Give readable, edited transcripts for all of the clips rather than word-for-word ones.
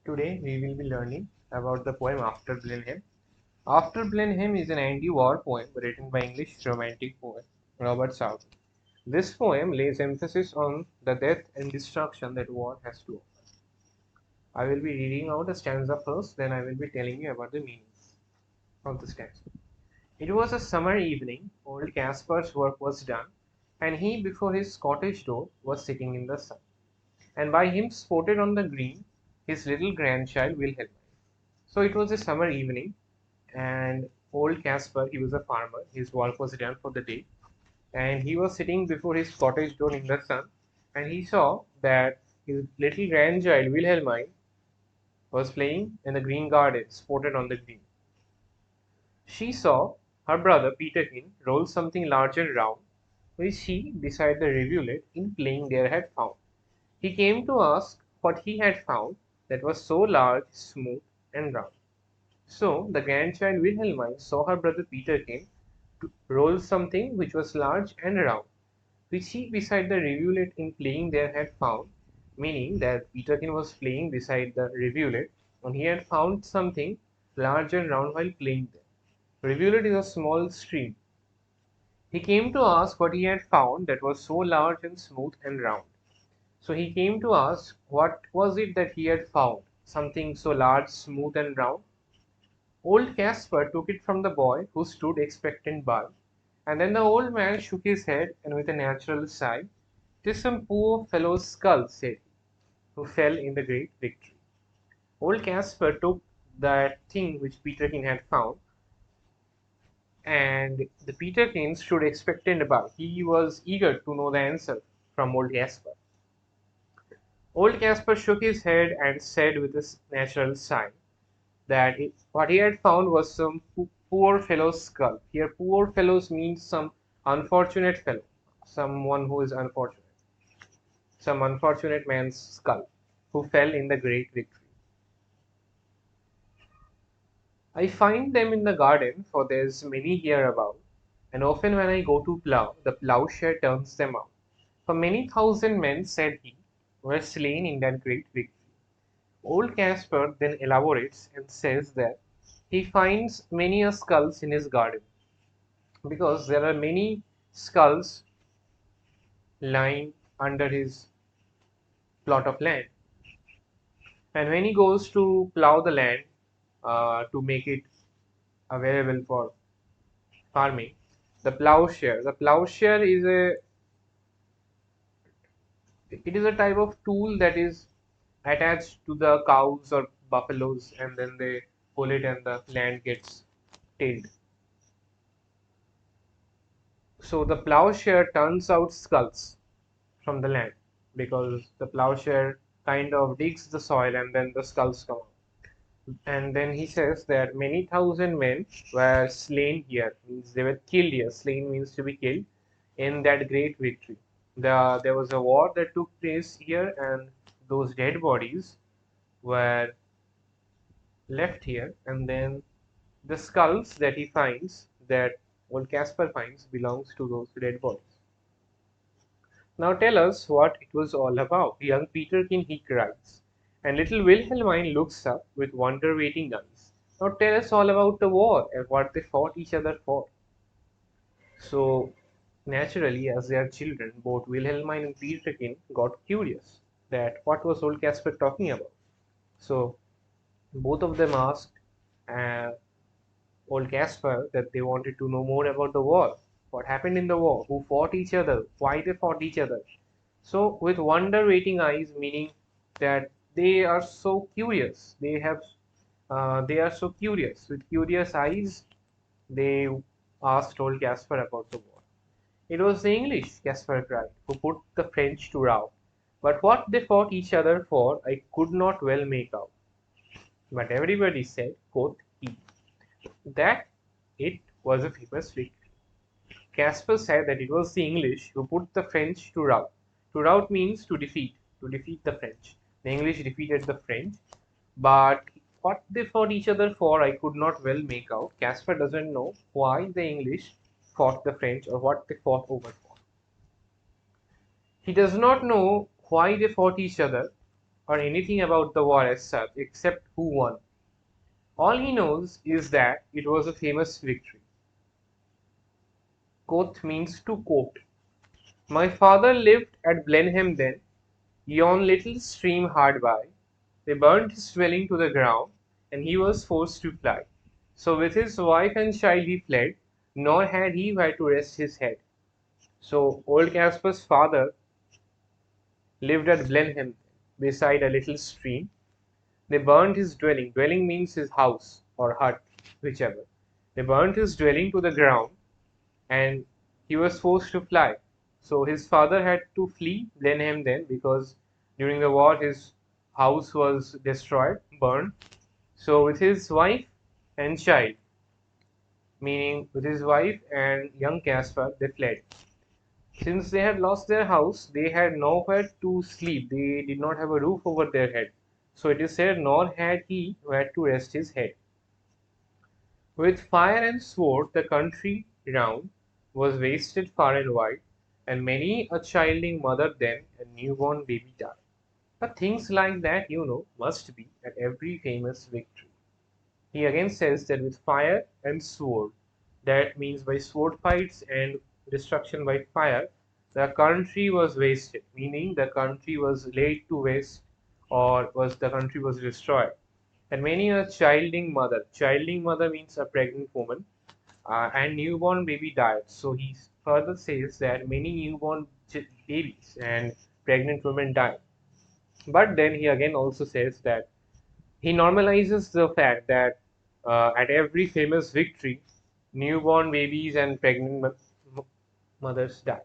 Today we will be learning about the poem After Blenheim. After Blenheim is an anti-war poem written by English romantic poet Robert Southey. This poem lays emphasis on the death and destruction that war has to offer. I will be reading out a stanza first, then I will be telling you about the meanings of the stanza. It was a summer evening, old Caspar's work was done, and he before his cottage door was sitting in the sun. And by him sported on the green his little grandchild Wilhelmine. So it was a summer evening, and old Caspar, he was a farmer, his work was done for the day, and he was sitting before his cottage door in the sun, and he saw that his little grandchild Wilhelmine was playing in the green garden, sported on the green. She saw her brother Peterkin roll something large and round, which he, beside the rivulet, in playing there had found. He came to ask what he had found that was so large, smooth, and round. So the grandchild Wilhelmine saw her brother Peterkin roll something which was large and round, which he beside the rivulet in playing there had found, meaning that Peterkin was playing beside the rivulet and he had found something large and round while playing there. Rivulet is a small stream. He came to ask what he had found that was so large and smooth and round. So he came to ask what was it that he had found, something so large, smooth, and round. Old Caspar took it from the boy, who stood expectant by, and then the old man shook his head, and with a natural sigh, "'Tis some poor fellow's skull," said he, "who fell in the great victory." Old Caspar took that thing which Peterkin had found, and the Peterkin stood expectant by. He was eager to know the answer from old Caspar. Old Caspar shook his head and said with a natural sigh that what he had found was some poor fellow's skull. Here, poor fellows means some unfortunate fellow, someone who is unfortunate, some unfortunate man's skull who fell in the great victory. I find them in the garden, for there's many here about, and often when I go to plough, the ploughshare turns them out. For many thousand men, said he, were slain in that great victory. Old Caspar then elaborates and says that he finds many a skulls in his garden because there are many skulls lying under his plot of land. And when he goes to plow the land to make it available for farming, the plowshare is a type of tool that is attached to the cows or buffaloes, and then they pull it and the land gets tilled. So the plowshare turns out skulls from the land because the plowshare kind of digs the soil and then the skulls come out. And then he says that many thousand men were slain here, means they were killed here. Slain means to be killed in that great victory. There was a war that took place here, and those dead bodies were left here, and then the skulls that he finds, that old Caspar finds, belongs to those dead bodies. Now tell us what it was all about. Young Peterkin, he cries, and little Wilhelmine looks up with wonder-waiting eyes. Now tell us all about the war and what they fought each other for. So naturally, as they are children, both Wilhelmine and Peterkin got curious that what was old Caspar talking about. So both of them asked uh, old Caspar that they wanted to know more about the war. What happened in the war? Who fought each other? Why they fought each other? So, with wonder waiting eyes, meaning that they are so curious. They are so curious. With curious eyes, they asked old Caspar about the war. It was the English, Caspar cried, who put the French to rout. But what they fought each other for, I could not well make out. But everybody said, quoth he, that it was a famous victory. Caspar said that it was the English who put the French to rout. To rout means to defeat the French. The English defeated the French, but what they fought each other for, I could not well make out. Caspar doesn't know why the English fought the French or what they fought over for. He does not know why they fought each other, or anything about the war as such, except who won. All he knows is that it was a famous victory. Quoth means to quote. My father lived at Blenheim then, yon little stream hard by. They burnt his dwelling to the ground, and he was forced to fly. So with his wife and child he fled, nor had he where to rest his head. So old Caspar's father lived at Blenheim beside a little stream. They burnt his dwelling. Dwelling means his house or hut, whichever. They burnt his dwelling to the ground, and he was forced to fly. So his father had to flee Blenheim then, because during the war his house was destroyed, burned. So with his wife and child, meaning with his wife and young Caspar, they fled. Since they had lost their house, they had nowhere to sleep. They did not have a roof over their head. So it is said, nor had he where to rest his head. With fire and sword, the country round was wasted far and wide, and many a childing mother then and newborn baby died. But things like that, must be at every famous victory. He again says that with fire and sword, that means by sword fights and destruction by fire, the country was wasted, meaning the country was laid to waste, or was the country was destroyed. And many a childing mother means a pregnant woman, and newborn baby died. So he further says that many newborn babies and pregnant women died. But then he again also says that he normalizes the fact that at every famous victory, newborn babies and pregnant mothers die.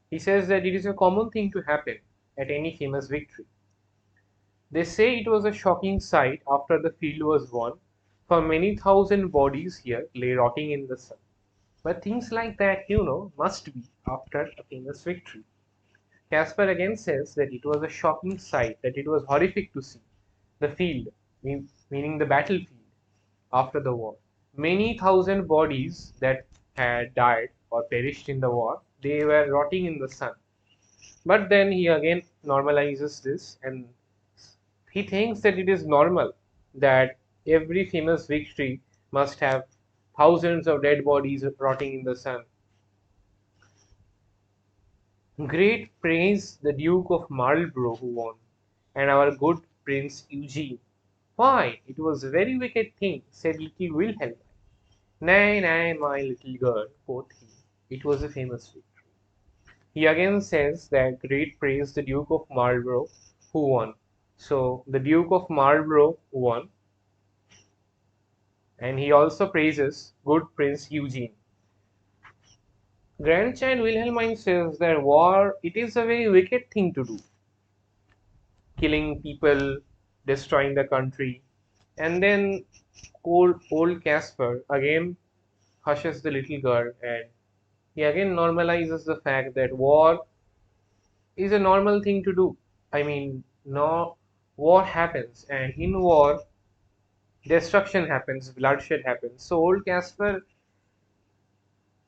He says that it is a common thing to happen at any famous victory. They say it was a shocking sight after the field was won, for many thousand bodies here lay rotting in the sun. But things like that, must be after a famous victory. Caspar again says that it was a shocking sight, that it was horrific to see the field, meaning the battlefield, after the war. Many thousand bodies that had died or perished in the war, they were rotting in the sun. But then he again normalizes this, and he thinks that it is normal that every famous victory must have thousands of dead bodies rotting in the sun. Great praise the Duke of Marlborough who won, and our good Prince Eugene. Why, it was a very wicked thing, said little Wilhelm. Nay, nay, my little girl, quoth he, it was a famous victory. He again says that great praise the Duke of Marlborough who won. So the Duke of Marlborough won, and he also praises good Prince Eugene. Grandchild Wilhelmine says that war, it is a very wicked thing to do, killing people, destroying the country. And then old Caspar again hushes the little girl, and he again normalizes the fact that war is a normal thing to do. I mean, no, war happens, and in war, destruction happens, bloodshed happens. So old Caspar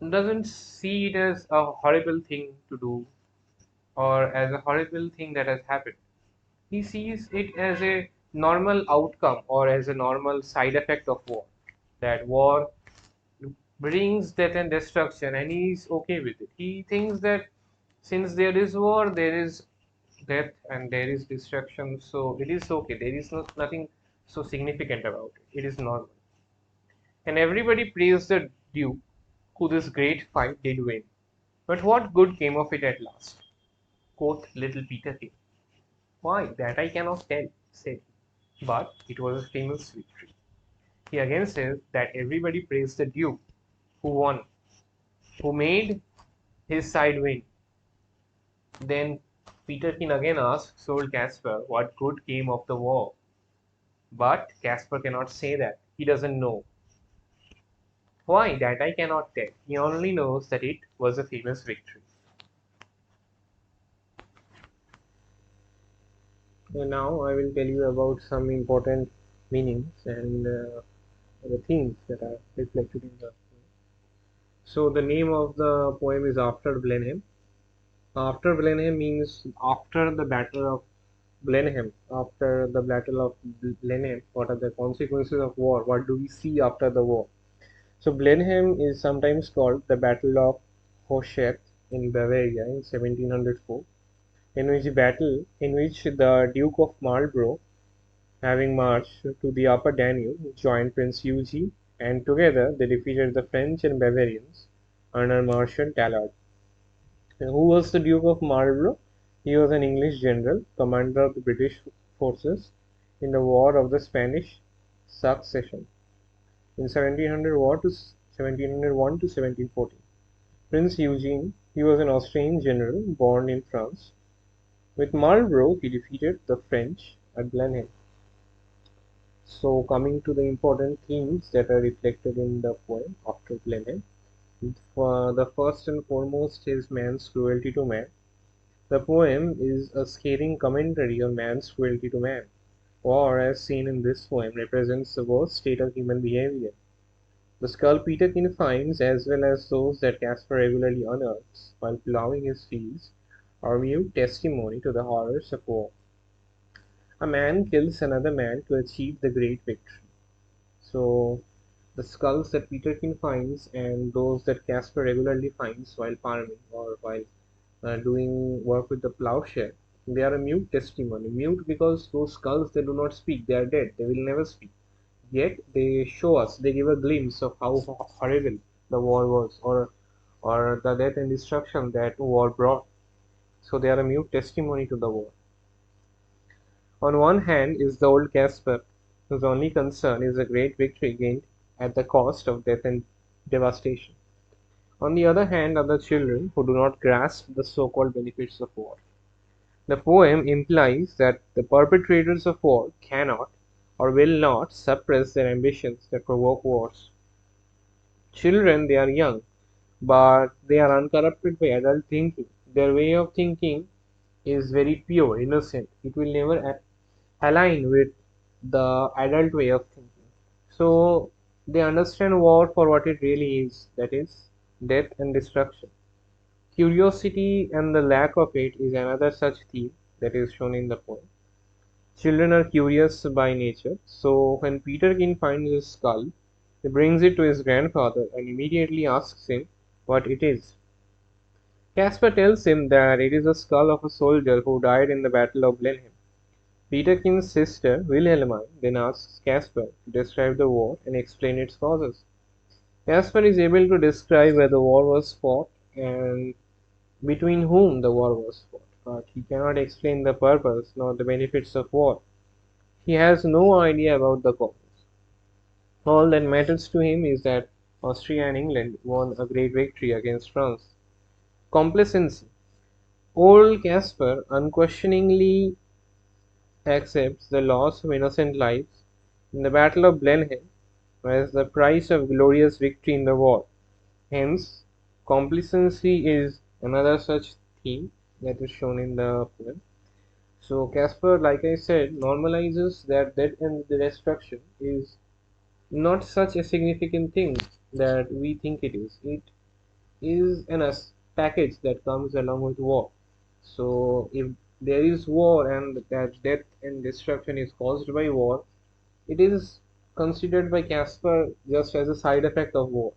doesn't see it as a horrible thing to do, or as a horrible thing that has happened. He sees it as a normal outcome, or as a normal side effect of war. That war brings death and destruction, and he's okay with it. He thinks that since there is war, there is death and there is destruction, so it is okay. There is nothing so significant about it. It is normal. And everybody praised the Duke, who this great fight did win. But what good came of it at last? Quoth little Peterkin. Why, that I cannot tell, said he. But it was a famous victory. He again says that everybody praised the Duke, who won, who made his side win. Then Peterkin again asks old Caspar what good came of the war. But Caspar cannot say that. He doesn't know. Why, that I cannot tell. He only knows that it was a famous victory. So now I will tell you about some important meanings and the themes that are reflected in the poem. So the name of the poem is After Blenheim. After Blenheim means after the battle of Blenheim, after the Battle of Blenheim, what are the consequences of war? What do we see after the war? So Blenheim is sometimes called the Battle of Hochstädt in Bavaria in 1704, in which the Duke of Marlborough, having marched to the upper Danube, joined Prince Eugene, and together they defeated the French and Bavarians under Marshal Tallard. Who was the Duke of Marlborough? He was an English general, commander of the British forces in the War of the Spanish Succession in 1701 to 1714. Prince Eugene, he was an Austrian general born in France. With Marlborough, he defeated the French at Blenheim. So, coming to the important themes that are reflected in the poem After Blenheim, the first and foremost is man's cruelty to man. The poem is a scathing commentary on man's cruelty to man. War, as seen in this poem, represents the worst state of human behavior. The skull Peterkin finds, as well as those that Caspar regularly unearths while ploughing his fields, are mute testimony to the horrors of war. A man kills another man to achieve the great victory. So, the skulls that Peterkin finds and those that Caspar regularly finds while farming or while doing work with the plowshare, they are a mute testimony. Mute because those skulls, they do not speak, they are dead, they will never speak. Yet they show us, they give a glimpse of how horrible the war was, or the death and destruction that war brought. So they are a mute testimony to the war. On one hand is the old Caspar, whose only concern is a great victory gained at the cost of death and devastation. On the other hand are the children who do not grasp the so-called benefits of war. The poem implies that the perpetrators of war cannot or will not suppress their ambitions that provoke wars. Children, they are young, but they are uncorrupted by adult thinking. Their way of thinking is very pure, innocent. It will never align with the adult way of thinking. So they understand war for what it really is, that is, death and destruction. Curiosity and the lack of it is another such theme that is shown in the poem. Children are curious by nature, so when Peterkin finds his skull, he brings it to his grandfather and immediately asks him what it is. Caspar tells him that it is the skull of a soldier who died in the Battle of Blenheim. Peterkin's sister, Wilhelmine, then asks Caspar to describe the war and explain its causes. Caspar is able to describe where the war was fought and between whom the war was fought, but he cannot explain the purpose nor the benefits of war. He has no idea about the cause. All that matters to him is that Austria and England won a great victory against France. Complacency. Old Caspar unquestioningly accepts the loss of innocent lives in the Battle of Blenheim as the price of glorious victory in the war. Hence, complacency is another such theme that is shown in the poem. So Caspar, like I said, normalizes that death and the destruction is not such a significant thing that we think it is. It is package that comes along with war. So if there is war and that death and destruction is caused by war, it is considered by Caspar just as a side effect of war.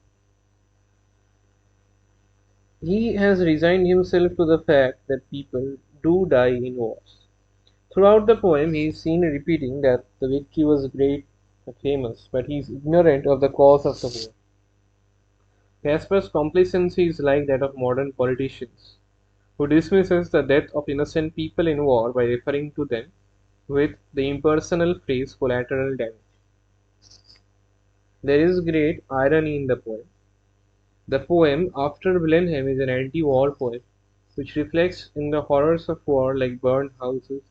He has resigned himself to the fact that people do die in wars. Throughout the poem, he is seen repeating that the victory was great and famous, but he is ignorant of the cause of the war. Caspar's complacency is like that of modern politicians, who dismisses the death of innocent people in war by referring to them with the impersonal phrase collateral damage. There is great irony in the poem. The poem After Blenheim is an anti-war poem which reflects in the horrors of war like burned houses,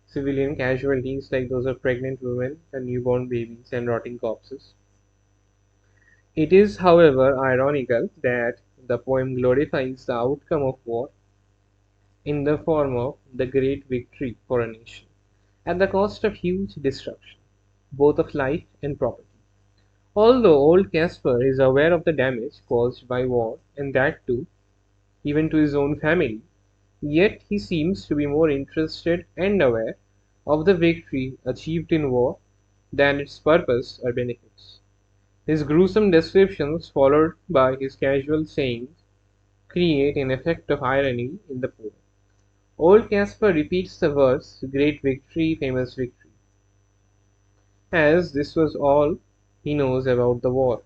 civilian casualties like those of pregnant women and newborn babies and rotting corpses. It is, however, ironical that the poem glorifies the outcome of war in the form of the great victory for a nation, at the cost of huge destruction, both of life and property. Although old Caspar is aware of the damage caused by war, and that too, even to his own family, yet he seems to be more interested and aware of the victory achieved in war than its purpose or benefits. His gruesome descriptions, followed by his casual sayings, create an effect of irony in the poem. Old Caspar repeats the verse, "Great victory, famous victory," as this was all he knows about the war.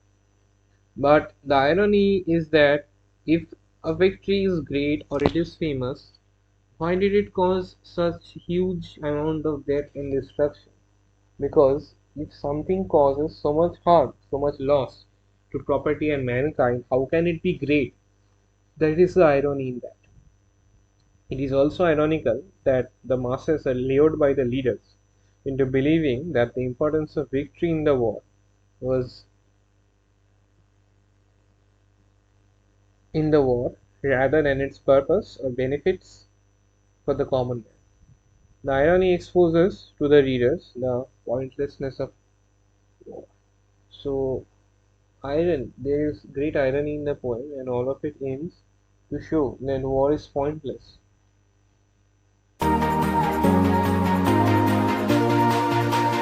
But the irony is that if a victory is great or it is famous, why did it cause such huge amount of death and destruction? Because if something causes so much harm, so much loss to property and mankind, how can it be great? That is the irony in that. It is also ironical that the masses are lured by the leaders into believing that the importance of victory in the war was in the war rather than its purpose or benefits for the common man. The irony exposes to the readers the pointlessness of war. So, there is great irony in the poem, and all of it aims to show that war is pointless.